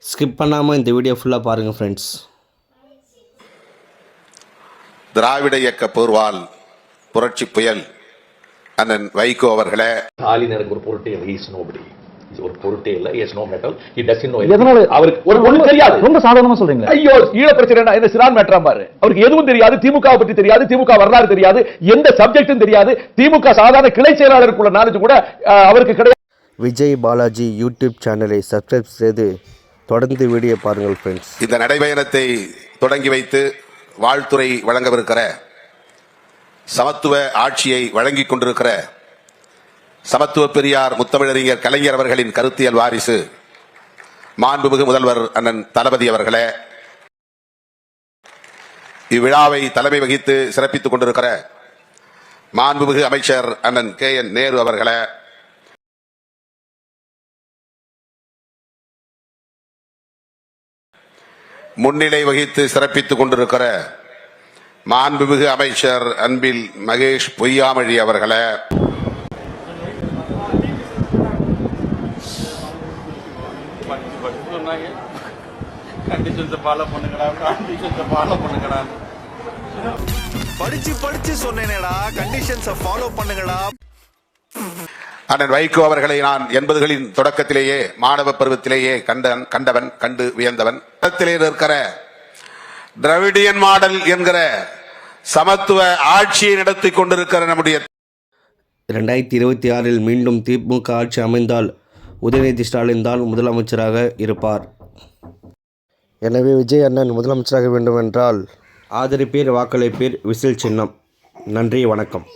Skip பண்ணாமல் இந்த video ஃபுல்லாக பாருங்கள் ஃப்ரெண்ட்ஸ். திராவிட இயக்க போர்வால் புரட்சி புயல் அண்ணன் வைகோ அவர்களே, ஸ்டாலினுக்கு ஒரு பொருட்டே இல்லை, இஸ் நோபடி, ஒரு பொருட்டே இல்லை, is no metal, he doesn't know. எதனால அவருக்கு ஒரு ஒண்ணு தெரியாது? ரொம்ப சாதாரணமா சொல்றீங்க. ஐயோ ஈழ பிரச்சனை என்ன சிறான் மேட்டரா பாரு. அவருக்கு எதுவும் தெரியாது, திமுக பத்தி தெரியாது, திமுக வரலாறு தெரியாது, எந்த சப்ஜெக்டும் தெரியாது, திமுக சாதாரண கிளை செயலாளருக்குள்ள நாலேஜ் கூட அவருக்கு கிடையாது. விஜய் பாலாஜி யூடியூப் சேனலை சப்ஸ்கிரைப் செய்து தொடர்ந்து வீடியோ பாருங்கள் ஃப்ரெண்ட்ஸ். இந்த நடைபயணத்தை தொடங்கி வைத்து வாழ்த்துறை வழங்கவிருக்கிற, சமத்துவ ஆட்சியை வழங்கிக் கொண்டிருக்கிற சமத்துவ பெரியார் முத்தமிழறிஞர் கலைஞர் அவர்களின் கருத்தியல் வாரிசு மாண்புமிகு முதல்வர் அண்ணன் தளபதி அவர்களே, இவ்விழாவை தலைமை வகித்து சிறப்பித்துக் கொண்டிருக்கிற மாண்புமிகு அமைச்சர் அண்ணன் KN நேரு அவர்களே, முன்னிலை வகித்து சிறப்பித்துக் கொண்டிருக்கிற மாண்புமிகு அமைச்சர் அன்பில் மகேஷ் பொய்யாமொழி அவர்களே, படிச்சு சொன்னேனேடா, கண்டிஷன்ஸை ஃபாலோ பண்ணுங்கடா. அண்ணன் வைகோ அவர்களை நான் 80களின் தொடக்கத்திலேயே மாணவ பருவத்திலேயே கண்டவன், கண்டு வியந்தவன். இருக்கிற திராவிடியன் மாடல் என்கிற சமத்துவ ஆட்சியை நடத்தி கொண்டிருக்கிற நம்முடைய 2026 மீண்டும் திமுக ஆட்சி அமைந்தால் உதயநிதி ஸ்டாலின் தான் முதலமைச்சராக இருப்பார். எனவே விஜய் அண்ணன் முதலமைச்சராக வேண்டுமென்றால் ஆதரிப்பீர், வாக்களிப்பீர், விசில் சின்னம். நன்றி, வணக்கம்.